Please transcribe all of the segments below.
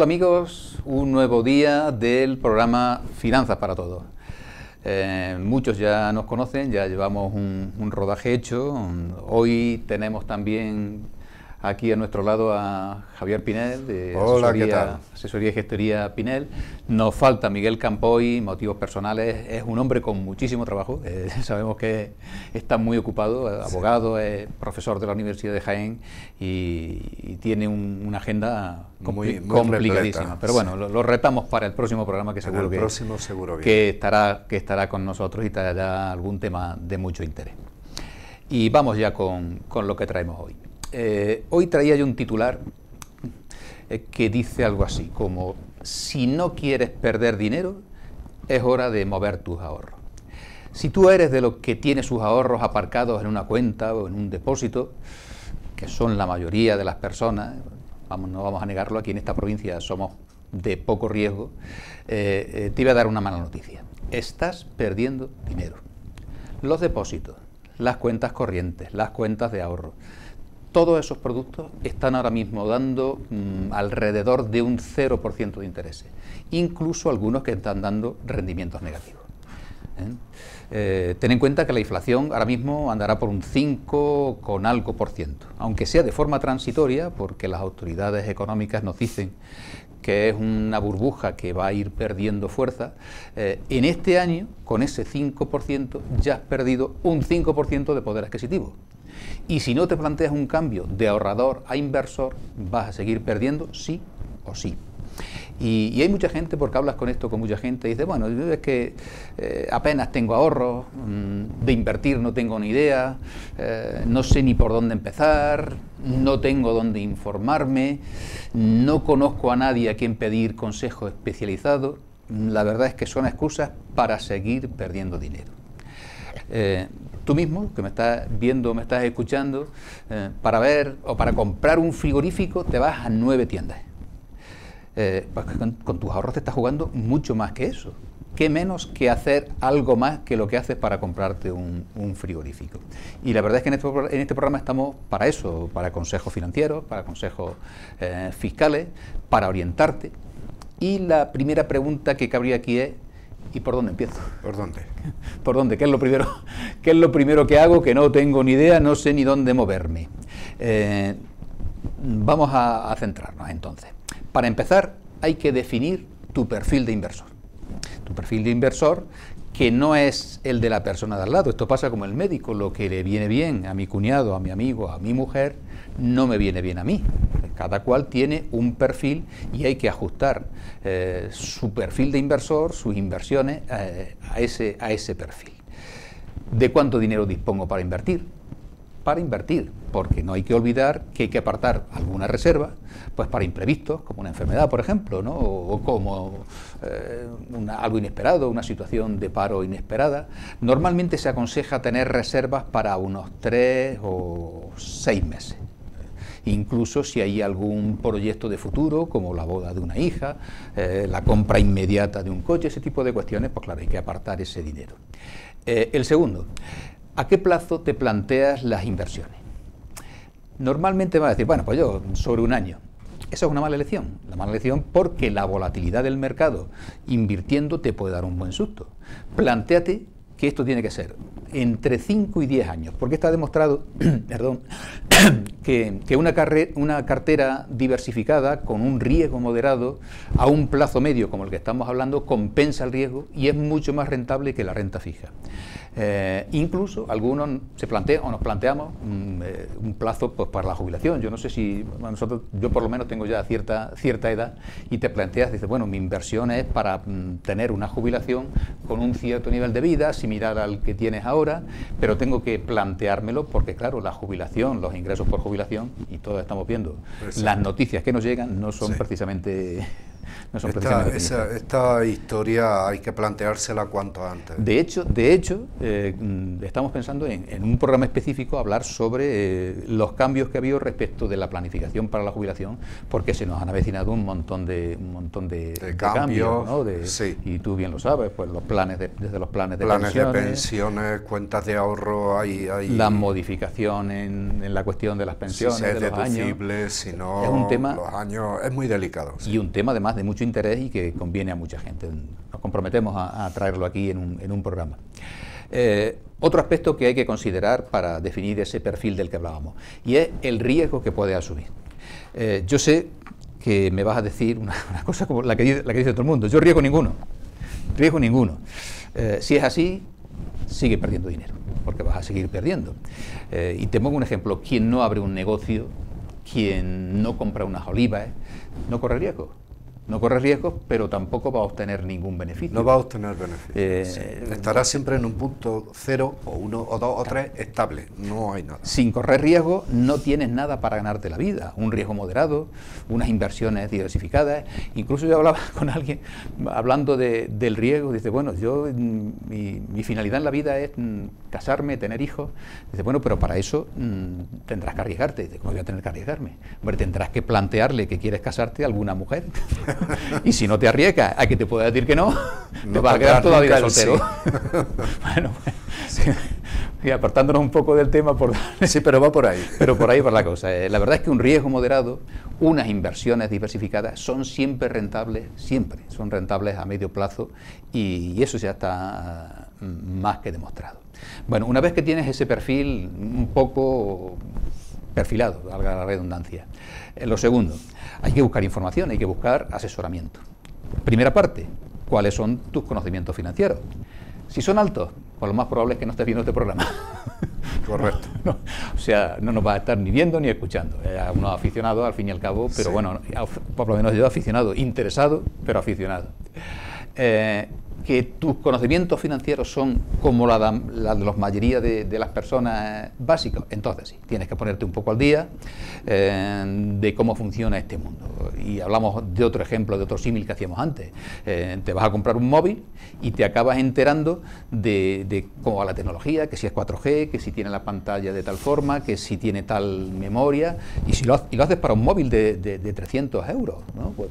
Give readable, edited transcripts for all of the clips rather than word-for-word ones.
amigos, un nuevo día del programa Finanzas para Todos. Muchos ya nos conocen, ya llevamos un rodaje hecho. Hoy tenemos también aquí a nuestro lado a Javier Pinel, de Hola, ¿qué tal? Asesoría y Gestoría Pinel. Nos falta Miguel Campoy, motivos personales. Es un hombre con muchísimo trabajo. Sabemos que está muy ocupado, abogado, es profesor de la Universidad de Jaén y tiene una agenda muy complicadísima. repleta. Pero bueno, lo retamos para el próximo programa, que seguro que estará con nosotros y traerá algún tema de mucho interés. Y vamos ya con lo que traemos hoy. Hoy traía yo un titular que dice algo así, como: si no quieres perder dinero, es hora de mover tus ahorros. Si tú eres de los que tiene sus ahorros aparcados en una cuenta o en un depósito, que son la mayoría de las personas, no vamos a negarlo, aquí en esta provincia somos de poco riesgo, te iba a dar una mala noticia. Estás perdiendo dinero. Los depósitos, las cuentas corrientes, las cuentas de ahorro, todos esos productos están ahora mismo dando alrededor de un 0% de intereses, incluso algunos que están dando rendimientos negativos. Ten en cuenta que la inflación ahora mismo andará por un 5 con algo por ciento, aunque sea de forma transitoria, porque las autoridades económicas nos dicen que es una burbuja que va a ir perdiendo fuerza. En este año, con ese 5%, ya has perdido un 5% de poder adquisitivo. Y si no te planteas un cambio de ahorrador a inversor, vas a seguir perdiendo sí o sí. Y hay mucha gente, porque hablas con mucha gente, y dice, bueno, yo es que apenas tengo ahorros, de invertir no tengo ni idea, no sé ni por dónde empezar, no tengo dónde informarme, no conozco a nadie a quien pedir consejo especializado. La verdad es que son excusas para seguir perdiendo dinero. Tú mismo, que me estás viendo, me estás escuchando, para ver o para comprar un frigorífico te vas a 9 tiendas. Pues con tus ahorros te estás jugando mucho más que eso. ¿Qué menos que hacer algo más que lo que haces para comprarte un frigorífico? Y la verdad es que en este programa estamos para eso, para consejos financieros, para consejos fiscales, para orientarte. Y la primera pregunta que cabría aquí es: ¿y por dónde empiezo? ¿Por dónde? ¿Por dónde? ¿Qué es lo primero? ¿Qué es lo primero que hago? Que no tengo ni idea, no sé ni dónde moverme. Vamos a centrarnos entonces. Para empezar, hay que definir tu perfil de inversor. Tu perfil de inversor, que no es el de la persona de al lado. Esto pasa como el médico: lo que le viene bien a mi cuñado, a mi amigo, a mi mujer, no me viene bien a mí. Cada cual tiene un perfil y hay que ajustar su perfil de inversor, sus inversiones a ese perfil. ¿De cuánto dinero dispongo para invertir? Para invertir, porque no hay que olvidar que hay que apartar alguna reserva, pues para imprevistos, como una enfermedad, por ejemplo, ¿no? O como algo inesperado, una situación de paro inesperada. Normalmente se aconseja tener reservas para unos 3 o 6 meses. Incluso si hay algún proyecto de futuro, como la boda de una hija, la compra inmediata de un coche, ese tipo de cuestiones, pues claro, hay que apartar ese dinero. El segundo: ¿a qué plazo te planteas las inversiones? Normalmente vas a decir, bueno, pues yo sobre un año. Esa es una mala elección. La mala elección porque la volatilidad del mercado invirtiendo te puede dar un buen susto. Plantéate que esto tiene que ser entre 5 y 10 años, porque está demostrado perdón, que una cartera diversificada con un riesgo moderado a un plazo medio como el que estamos hablando compensa el riesgo y es mucho más rentable que la renta fija. Incluso algunos se plantean o nos planteamos un plazo pues para la jubilación. Yo no sé si yo por lo menos tengo ya cierta edad y te planteas, dices, bueno, mi inversión es para tener una jubilación con un cierto nivel de vida similar al que tienes ahora, pero tengo que planteármelo porque claro, la jubilación, los ingresos por jubilación, y todos estamos viendo las noticias que nos llegan, no son precisamente No son previsiones optimistas. Esta historia hay que planteársela cuanto antes. De hecho, estamos pensando en un programa específico hablar sobre los cambios que ha habido respecto de la planificación para la jubilación, porque se nos han avecinado un montón de cambios, ¿no? Sí. Y tú bien lo sabes, pues los planes desde los planes de pensiones, cuentas de ahorro, hay la modificación en la cuestión de las pensiones, si es de los deducible, años. Si no, es un tema, los años, es muy delicado. Sí. Y un tema además de mucho interés y que conviene a mucha gente. Nos comprometemos a traerlo aquí en un programa. Otro aspecto que hay que considerar para definir ese perfil del que hablábamos, y es el riesgo que puede asumir. Yo sé que me vas a decir una cosa como la que dice todo el mundo: yo riesgo ninguno. Si es así, sigue perdiendo dinero, porque vas a seguir perdiendo. Y te pongo un ejemplo: quien no abre un negocio, quien no compra unas olivas, no corre riesgo. No corre riesgos, pero tampoco va a obtener ningún beneficio. No va a obtener beneficio. Sí. Estará siempre en un punto 0 o 1 o 2 o 3 estable, no hay nada. Sin correr riesgo no tienes nada para ganarte la vida. Un riesgo moderado, unas inversiones diversificadas. Incluso yo hablaba con alguien hablando del riesgo, dice, bueno, yo mi finalidad en la vida es casarme, tener hijos. Dice, bueno, pero para eso tendrás que arriesgarte. Dice, ¿cómo voy a tener que arriesgarme? Hombre, tendrás que plantearle que quieres casarte a alguna mujer. Y si no te arriesgas a que te pueda decir que no, te vas a quedar toda la vida soltero. Sí. Bueno, pues, sí. Y apartándonos un poco del tema, sí, pero va por ahí. Pero por ahí va la cosa. La verdad es que un riesgo moderado, unas inversiones diversificadas, son siempre rentables, siempre son rentables a medio plazo, y eso ya está más que demostrado. Bueno, una vez que tienes ese perfil un poco perfilado, valga la redundancia. Lo segundo, hay que buscar información, hay que buscar asesoramiento. Primera parte, ¿cuáles son tus conocimientos financieros? Si son altos, pues lo más probable es que no estés viendo este programa. Correcto. No, o sea, no nos va a estar ni viendo ni escuchando. A unos aficionados, al fin y al cabo, pero sí. Bueno, por lo menos yo aficionado, interesado, pero aficionado. Que tus conocimientos financieros son como la de la mayoría de las personas básicos, entonces sí, tienes que ponerte un poco al día de cómo funciona este mundo. Y hablamos de otro ejemplo, de otro símil que hacíamos antes. Te vas a comprar un móvil y te acabas enterando de cómo va la tecnología, que si es 4G, que si tiene la pantalla de tal forma, que si tiene tal memoria, y lo haces para un móvil de 300 euros, ¿no? Pues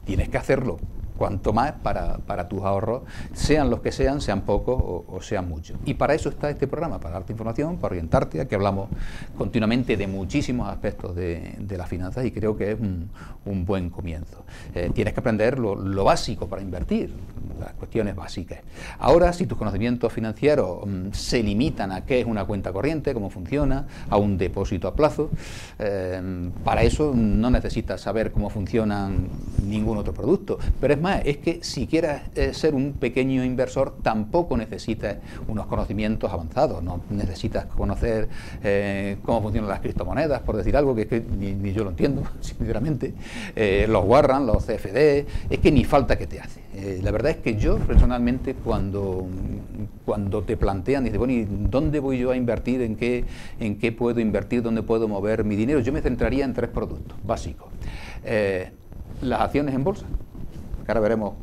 tienes que hacerlo cuanto más para tus ahorros, sean los que sean pocos o sean muchos. Y para eso está este programa, para darte información, para orientarte. Aquí hablamos continuamente de muchísimos aspectos de las finanzas y creo que es un buen comienzo. Tienes que aprender lo básico para invertir, las cuestiones básicas. Ahora, si tus conocimientos financieros se limitan a qué es una cuenta corriente, cómo funciona, a un depósito a plazo, para eso no necesitas saber cómo funcionan ningún otro producto. Pero es más, es que si quieres ser un pequeño inversor, tampoco necesitas unos conocimientos avanzados, no necesitas conocer cómo funcionan las criptomonedas, por decir algo, que es que ni yo lo entiendo, sinceramente, los warrants, los CFD, es que ni falta que te hace. La verdad es que yo, personalmente, cuando te plantean, dices, bueno, ¿y dónde voy yo a invertir? ¿En qué puedo invertir? ¿Dónde puedo mover mi dinero? Yo me centraría en 3 productos básicos. Las acciones en bolsa, que ahora veremos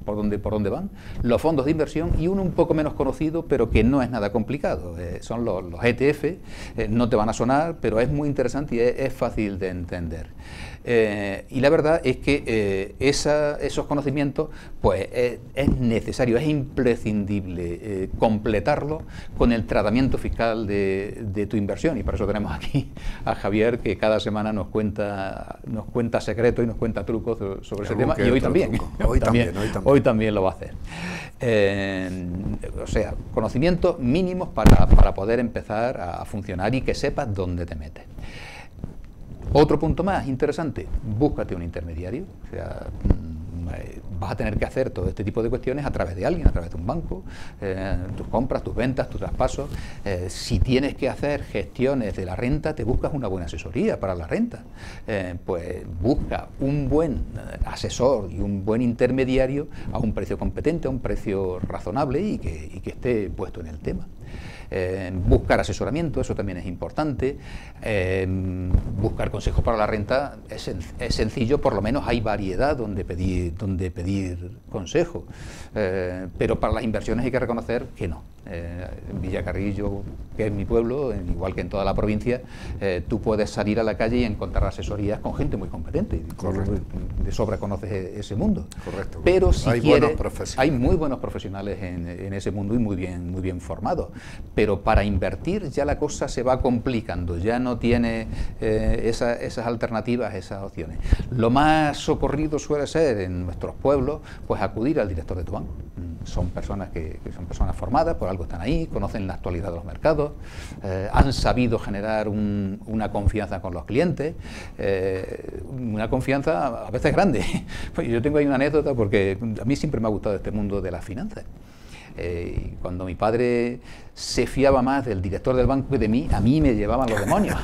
por dónde van, los fondos de inversión y uno un poco menos conocido, pero que no es nada complicado, son los ETF, no te van a sonar, pero es muy interesante y es fácil de entender. Y la verdad es que esos conocimientos, pues es necesario, es imprescindible completarlo con el tratamiento fiscal de tu inversión, y por eso tenemos aquí a Javier, que cada semana nos cuenta secretos y nos cuenta trucos sobre ese tema, y hoy también. Hoy también lo va a hacer. O sea, conocimientos mínimos para poder empezar a funcionar y que sepas dónde te metes. Otro punto más interesante, búscate un intermediario, o sea, vas a tener que hacer todo este tipo de cuestiones a través de alguien, a través de un banco, tus compras, tus ventas, tus traspasos. Si tienes que hacer gestiones de la renta, te buscas una buena asesoría para la renta. Pues busca un buen asesor y un buen intermediario a un precio competente, a un precio razonable y que esté puesto en el tema. Buscar asesoramiento, eso también es importante. Buscar consejos para la renta es sencillo, por lo menos hay variedad donde pedir consejo. Pero para las inversiones hay que reconocer que no. En Villacarrillo, que es mi pueblo, igual que en toda la provincia, tú puedes salir a la calle y encontrar asesorías con gente muy competente. De sobra conoces ese mundo. Correcto. Pero si hay muy buenos profesionales en ese mundo y muy bien formados. Pero para invertir ya la cosa se va complicando, ya no tiene esas alternativas, esas opciones. Lo más socorrido suele ser en nuestros pueblos, pues acudir al director de tu banco. Son personas que son personas formadas, por algo están ahí, conocen la actualidad de los mercados, han sabido generar una confianza con los clientes, una confianza a veces grande. Pues yo tengo ahí una anécdota porque a mí siempre me ha gustado este mundo de las finanzas. Cuando mi padre se fiaba más del director del banco que de mí, a mí me llevaban los demonios.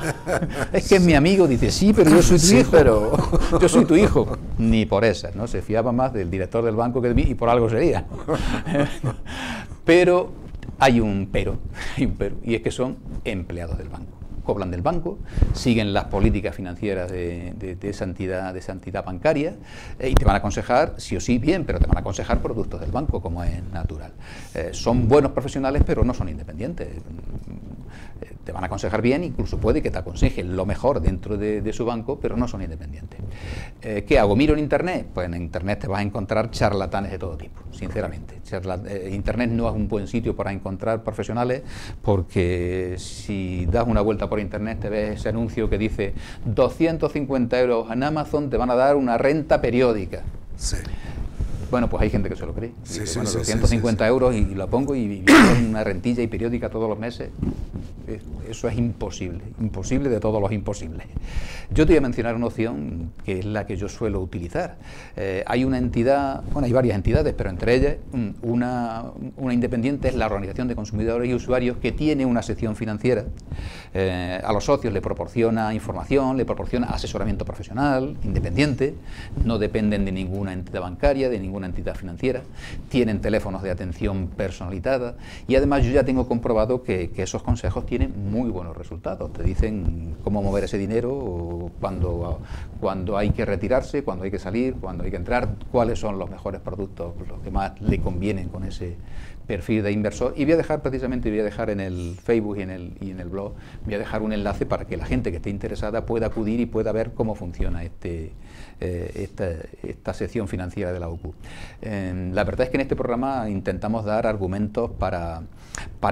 Es que es mi amigo, dice, sí, pero yo soy tu hijo. Pero yo soy tu hijo. Ni por esa, ¿no? Se fiaba más del director del banco que de mí y por algo sería. Pero hay un pero, y es que son empleados del banco. Cobran del banco, siguen las políticas financieras de esa entidad bancaria y te van a aconsejar, sí o sí, bien, pero te van a aconsejar productos del banco, como es natural. Son buenos profesionales, pero no son independientes. Te van a aconsejar bien, incluso puede que te aconsejen lo mejor dentro de su banco, pero no son independientes. ¿Qué hago? ¿Miro en Internet? Pues en Internet te vas a encontrar charlatanes de todo tipo, sinceramente. Internet no es un buen sitio para encontrar profesionales, porque si das una vuelta por Internet te ves ese anuncio que dice 250 euros en Amazon te van a dar una renta periódica. Sí. Bueno, pues hay gente que se lo cree. Sí, Dice, sí, bueno, sí, 250 euros y lo pongo y con una rentilla y periódica todos los meses. Eso es imposible de todos los imposibles. Yo te voy a mencionar una opción que es la que yo suelo utilizar. Hay una entidad, bueno, hay varias entidades, pero entre ellas una independiente es la Organización de Consumidores y Usuarios, que tiene una sección financiera. A los socios le proporciona información, le proporciona asesoramiento profesional, independiente, no dependen de ninguna entidad bancaria, de ninguna entidad financiera, tienen teléfonos de atención personalizada y además yo ya tengo comprobado que esos consejos tienen muy buenos resultados. Te dicen cómo mover ese dinero, cuando hay que retirarse, cuando hay que salir, cuando hay que entrar, cuáles son los mejores productos, los que más le convienen con ese perfil de inversor. Y voy a dejar en el Facebook y en el blog, voy a dejar un enlace para que la gente que esté interesada pueda acudir y pueda ver cómo funciona esta sección financiera de la UCU. La verdad es que en este programa intentamos dar argumentos para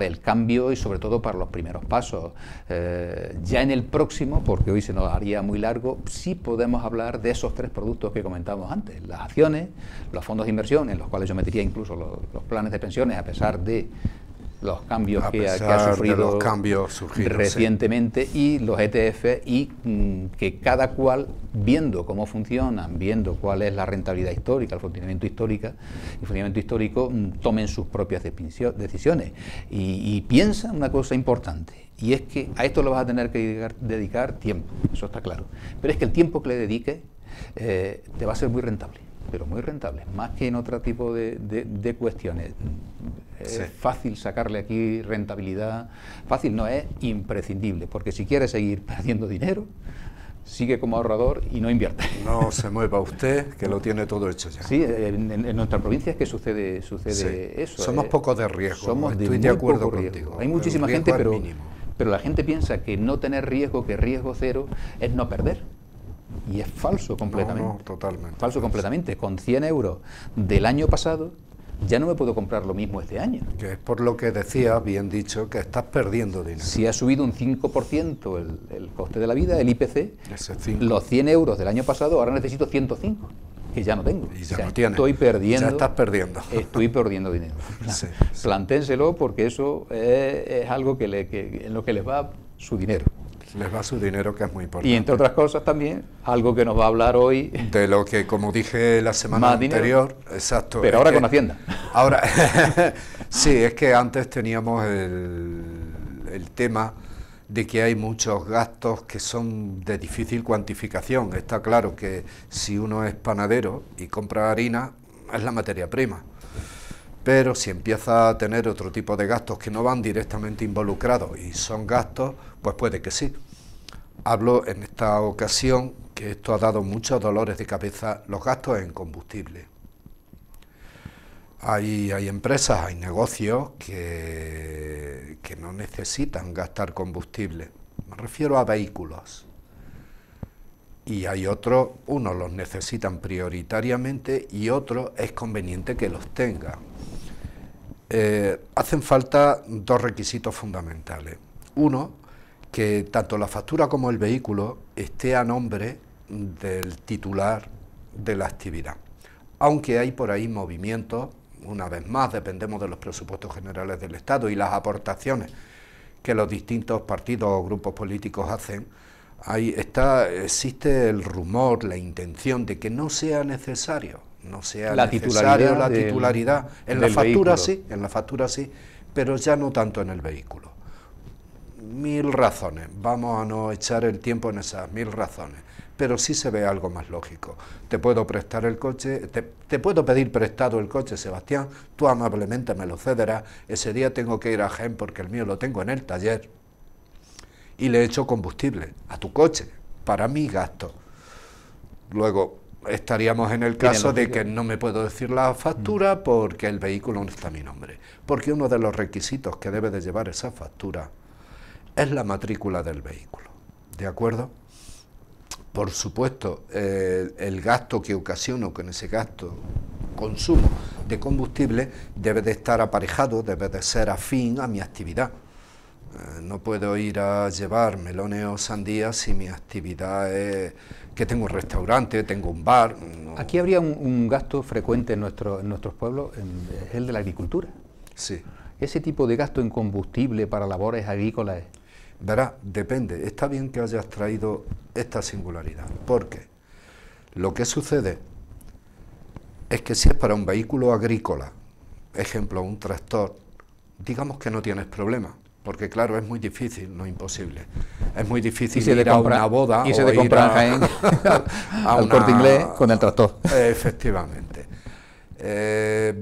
el cambio y sobre todo para los primeros pasos. Ya en el próximo, porque hoy se nos haría muy largo, sí podemos hablar de esos tres productos que comentábamos antes: las acciones, los fondos de inversión, en los cuales yo metería incluso los planes de pensiones, a pesar de los cambios que ha sufrido recientemente, sí. Y los ETF, y que cada cual, viendo cómo funcionan, viendo cuál es la rentabilidad histórica, el funcionamiento histórico, tomen sus propias decisiones. Y piensa una cosa importante, y es que a esto lo vas a tener que dedicar tiempo, eso está claro, pero es que el tiempo que le dediques te va a ser muy rentable, pero muy rentable, más que en otro tipo de cuestiones. Es fácil sacarle aquí rentabilidad, fácil no, es imprescindible, porque si quieres seguir perdiendo dinero, sigue como ahorrador y no invierte. No se mueva usted, que lo tiene todo hecho ya. Sí, en nuestra provincia es que sucede eso. Somos pocos de riesgo, estoy de acuerdo contigo. Hay muchísima gente, pero la gente piensa que no tener riesgo, que riesgo cero es no perder. Y es falso completamente. No, totalmente. Falso completamente. Con 100 euros del año pasado, ya no me puedo comprar lo mismo este año. Que es por lo que decía, bien dicho, que estás perdiendo dinero. Si ha subido un 5% el coste de la vida, el IPC, los 100 euros del año pasado, ahora necesito 105, que ya no tengo. Y ya no tienes. Ya estás perdiendo. Estoy perdiendo dinero. Sí. Planténselo, porque eso es algo en lo que les va su dinero. Les va su dinero, que es muy importante. Y entre otras cosas también, algo que nos va a hablar hoy... De lo que, como dije la semana anterior, exacto. Pero ahora con Hacienda. Ahora, sí, es que antes teníamos el tema de que hay muchos gastos que son de difícil cuantificación. Está claro que si uno es panadero y compra harina, es la materia prima. Pero si empieza a tener otro tipo de gastos que no van directamente involucrados y son gastos, pues puede que sí. Hablo en esta ocasión que esto ha dado muchos dolores de cabeza, los gastos en combustible. Hay empresas, hay negocios que no necesitan gastar combustible. Me refiero a vehículos. Y hay otros, unos los necesitan prioritariamente y otros es conveniente que los tengan. Hacen falta dos requisitos fundamentales. Uno, que tanto la factura como el vehículo esté a nombre del titular de la actividad. Aunque hay por ahí movimientos, una vez más, dependemos de los presupuestos generales del Estado y las aportaciones que los distintos partidos o grupos políticos hacen. Ahí existe el rumor, la intención de que no sea necesario. No sea necesario la titularidad. En la factura sí, en la factura sí, pero ya no tanto en el vehículo. 1000 razones, vamos a no echar el tiempo en esas 1000 razones, pero sí se ve algo más lógico. Te puedo prestar el coche, te puedo pedir prestado el coche, Sebastián, tú amablemente me lo cederás, ese día tengo que ir a Jaén porque el mío lo tengo en el taller, y le echo combustible a tu coche, para mi gasto. Luego estaríamos en el caso de que no me puedo decir la factura porque el vehículo no está a mi nombre, porque uno de los requisitos que debe de llevar esa factura es la matrícula del vehículo, ¿de acuerdo? Por supuesto, el gasto que ocasiono con ese gasto, consumo de combustible, debe de estar aparejado, debe de ser afín a mi actividad. No puedo ir a llevar melones o sandías si mi actividad es que tengo un restaurante, tengo un bar. No. Aquí habría un gasto frecuente en nuestros pueblos, es el de la agricultura. Sí. Ese tipo de gasto en combustible para labores agrícolas. Verá, depende. Está bien que hayas traído esta singularidad, porque lo que sucede es que si es para un vehículo agrícola, ejemplo, un tractor, digamos que no tienes problema. Porque claro, es muy difícil, no imposible. Es muy difícil ir a una boda y se te compra Jaén al Corte Inglés con el tractor. Efectivamente.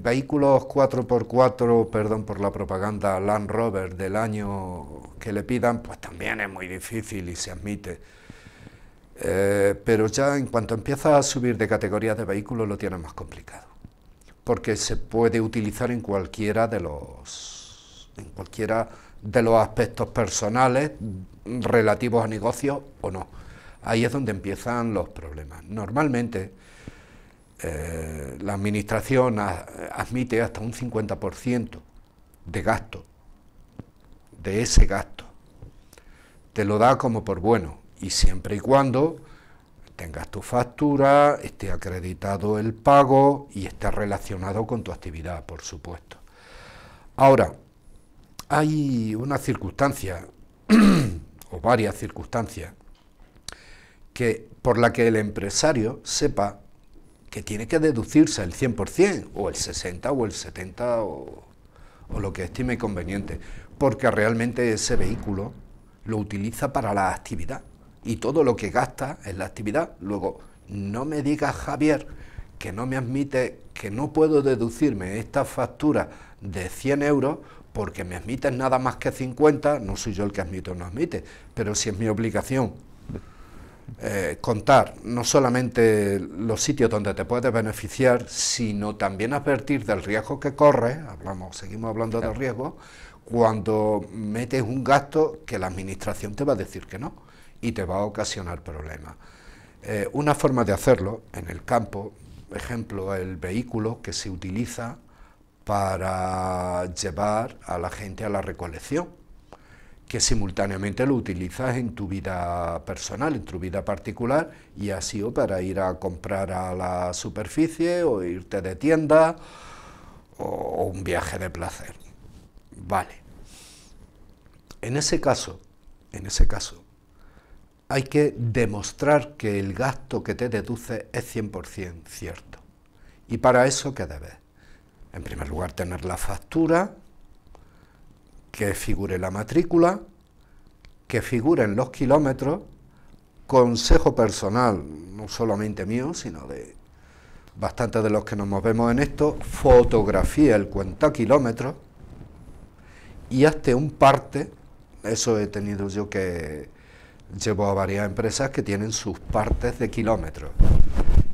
Vehículos 4x4, perdón por la propaganda, Land Rover del año que le pidan, pues también es muy difícil y se admite. Pero ya en cuanto empiezas a subir de categoría de vehículos lo tienes más complicado. Porque se puede utilizar en cualquiera de los aspectos personales relativos a negocios o no. Ahí es donde empiezan los problemas. Normalmente la administración admite hasta un 50% de gasto, de ese gasto. Te lo da como por bueno, y siempre y cuando tengas tu factura, esté acreditado el pago y esté relacionado con tu actividad, por supuesto. Ahora, hay una circunstancia, o varias circunstancias, por la que el empresario sepa que tiene que deducirse el 100%, o el 60%, o el 70%, o lo que estime conveniente, porque realmente ese vehículo lo utiliza para la actividad, y todo lo que gasta en la actividad. Luego, no me digas, Javier, que no me admite, que no puedo deducirme esta factura de 100 euros, porque me admiten nada más que 50, no soy yo el que admite o no admite, pero si es mi obligación contar no solamente los sitios donde te puedes beneficiar, sino también advertir del riesgo que corres, seguimos hablando del riesgo, cuando metes un gasto que la administración te va a decir que no, y te va a ocasionar problemas. Una forma de hacerlo en el campo, ejemplo, el vehículo que se utiliza para llevar a la gente a la recolección, que simultáneamente lo utilizas en tu vida personal, en tu vida particular, y así o para ir a comprar a la superficie, o irte de tienda, o un viaje de placer. Vale. En ese caso, hay que demostrar que el gasto que te deduce es 100% cierto. Y para eso, ¿qué debes? En primer lugar, tener la factura, que figure la matrícula, que figuren los kilómetros, consejo personal, no solamente mío, sino de bastante de los que nos movemos en esto, fotografía el cuentakilómetros y hazte un parte. Eso he tenido yo, que llevo a varias empresas que tienen sus partes de kilómetros.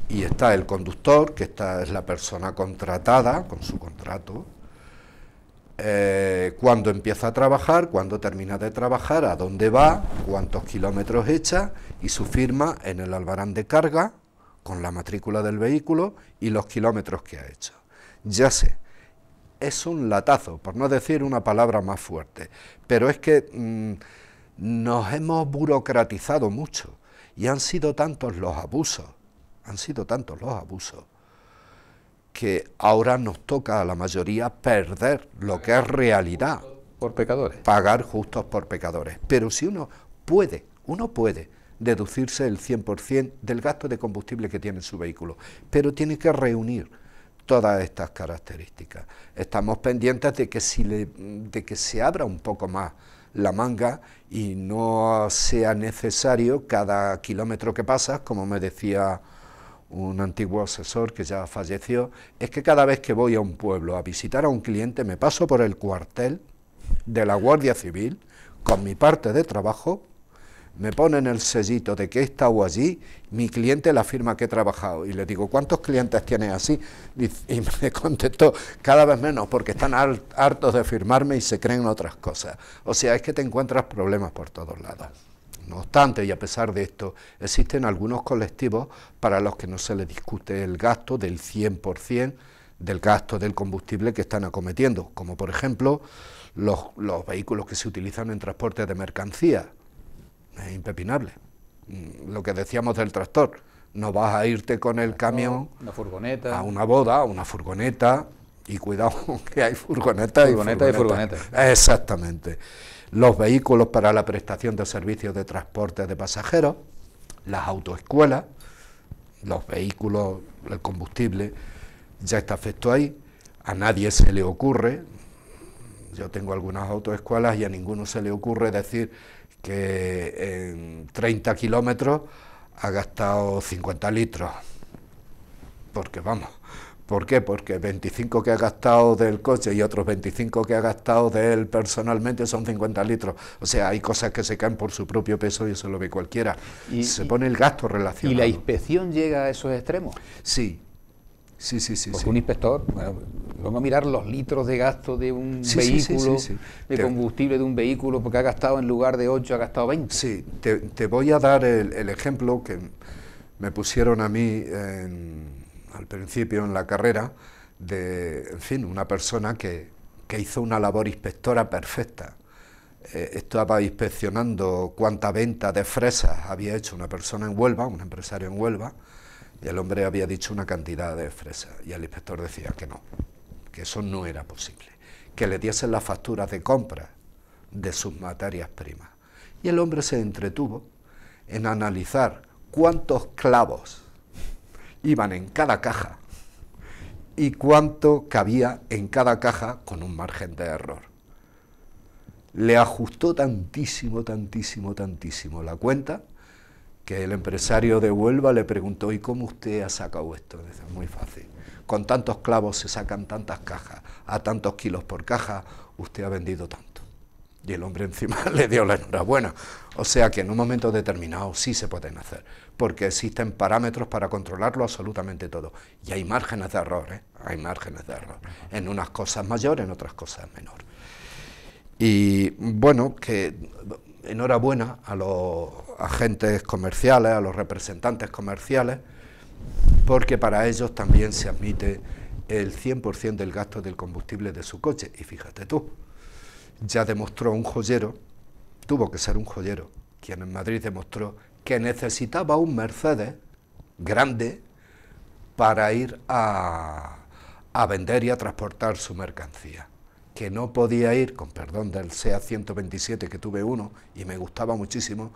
Y está el conductor, que esta es la persona contratada con su contrato, cuándo empieza a trabajar, cuándo termina de trabajar, a dónde va, cuántos kilómetros echa y su firma en el albarán de carga con la matrícula del vehículo y los kilómetros que ha hecho. Ya sé, es un latazo, por no decir una palabra más fuerte, pero es que nos hemos burocratizado mucho y han sido tantos los abusos, que ahora nos toca a la mayoría perder lo que es realidad. Por pecadores. Pagar justos por pecadores. Pero si uno puede deducirse el 100% del gasto de combustible que tiene su vehículo, pero tiene que reunir todas estas características. Estamos pendientes de que se abra un poco más la manga y no sea necesario cada kilómetro que pasas, como me decía un antiguo asesor que ya falleció, es que cada vez que voy a un pueblo a visitar a un cliente me paso por el cuartel de la Guardia Civil con mi parte de trabajo, me ponen el sellito de que he estado allí, mi cliente le afirma que he trabajado y le digo, ¿cuántos clientes tienes así? Y me contestó, cada vez menos, porque están hartos de firmarme y se creen otras cosas. O sea, es que te encuentras problemas por todos lados. No obstante, y a pesar de esto, existen algunos colectivos para los que no se les discute el gasto del 100% del gasto del combustible que están acometiendo, como por ejemplo los vehículos que se utilizan en transporte de mercancías. Es impepinable. Lo que decíamos del tractor, no vas a irte con el camión una furgoneta, a una boda, a una furgoneta, y cuidado que hay furgonetas y furgonetas. Exactamente. Los vehículos para la prestación de servicios de transporte de pasajeros, las autoescuelas, los vehículos, el combustible, ya está afecto ahí, a nadie se le ocurre, yo tengo algunas autoescuelas y a ninguno se le ocurre decir que en 30 kilómetros ha gastado 50 litros, porque vamos, ¿por qué? Porque 25 que ha gastado del coche y otros 25 que ha gastado de él personalmente son 50 litros, o sea, hay cosas que se caen por su propio peso y eso lo ve cualquiera, se pone el gasto relacionado. ¿Y la inspección llega a esos extremos? Sí. Porque un inspector, bueno, vamos a mirar los litros de gasto de un vehículo, de combustible de un vehículo, porque ha gastado en lugar de 8, ha gastado 20. Sí, te voy a dar el ejemplo que me pusieron a mí al principio en la carrera, de, en fin, una persona que hizo una labor inspectora perfecta. Estaba inspeccionando cuánta venta de fresas había hecho una persona en Huelva, un empresario en Huelva, y el hombre había dicho una cantidad de fresas, y el inspector decía que no, que eso no era posible, que le diesen las facturas de compra de sus materias primas. Y el hombre se entretuvo en analizar cuántos clavos iban en cada caja y cuánto cabía en cada caja con un margen de error. Le ajustó tantísimo la cuenta, que el empresario de Huelva le preguntó, ¿y cómo usted ha sacado esto? Dice, muy fácil, con tantos clavos se sacan tantas cajas, a tantos kilos por caja, usted ha vendido tanto. Y el hombre encima le dio la enhorabuena. O sea que en un momento determinado sí se pueden hacer, porque existen parámetros para controlarlo absolutamente todo. Y hay márgenes de error, hay márgenes de error, en unas cosas mayores, en otras cosas menores. Y bueno, que enhorabuena a los agentes comerciales, a los representantes comerciales, porque para ellos también se admite el 100% del gasto del combustible de su coche. Y fíjate tú, ya demostró un joyero, tuvo que ser un joyero, quien en Madrid demostró que necesitaba un Mercedes grande para ir a vender y a transportar su mercancía, que no podía ir, con perdón del SEAT 127, que tuve uno y me gustaba muchísimo,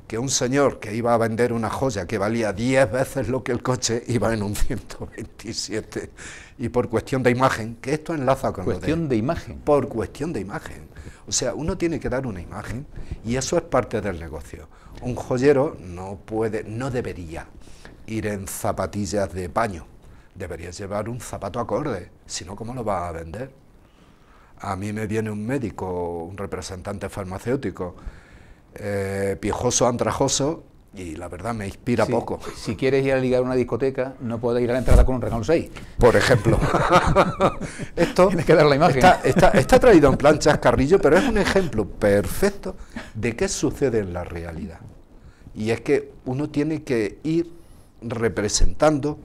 que un señor que iba a vender una joya que valía 10 veces lo que el coche, iba en un 127, y por cuestión de imagen, que esto enlaza con cuestión de imagen. Por cuestión de imagen. O sea, uno tiene que dar una imagen, y eso es parte del negocio. Un joyero no debería ir en zapatillas de paño, deberías llevar un zapato acorde, si no, ¿cómo lo vas a vender? A mí me viene un médico, un representante farmacéutico, piojoso, andrajoso, y la verdad me inspira poco. Si quieres ir a ligar a una discoteca, no puedes ir a la entrada con un Renault 6. Por ejemplo. Esto tienes que dar la imagen. Está traído en plan chascarrillo, pero es un ejemplo perfecto de qué sucede en la realidad. Y es que uno tiene que ir representando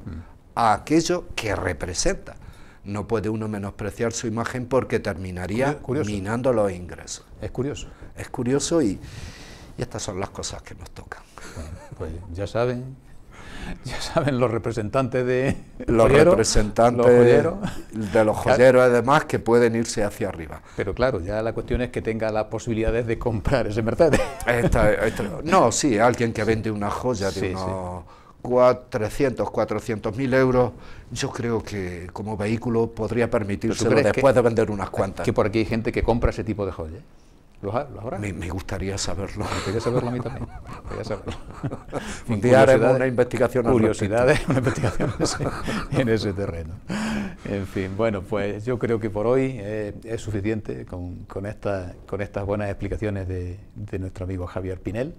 a aquello que representa. No puede uno menospreciar su imagen porque terminaría minando los ingresos. Es curioso. Es curioso y estas son las cosas que nos tocan. Bueno, pues ya saben los representantes de los representantes de los joyeros, además, que pueden irse hacia arriba. Pero claro, ya la cuestión es que tenga las posibilidades de comprar ese Mercedes. No, sí, alguien que vende una joya de unos 400.000 euros, yo creo que como vehículo podría permitírselo después de vender unas cuantas. Que por aquí hay gente que compra ese tipo de joyas. ¿Los habrá? Me gustaría saberlo. Me gustaría saberlo a mí también. Un día haremos una investigación al curiosidades, una investigación en ese terreno. En fin, bueno, pues yo creo que por hoy es suficiente con estas buenas explicaciones de nuestro amigo Javier Pinel.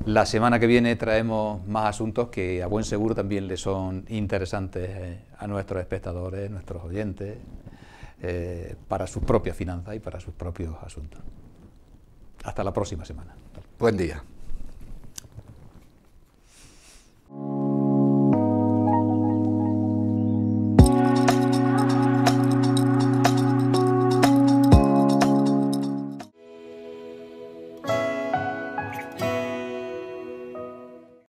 La semana que viene traemos más asuntos que a buen seguro también le son interesantes a nuestros espectadores, nuestros oyentes, para sus propias finanzas y para sus propios asuntos. Hasta la próxima semana. Buen día.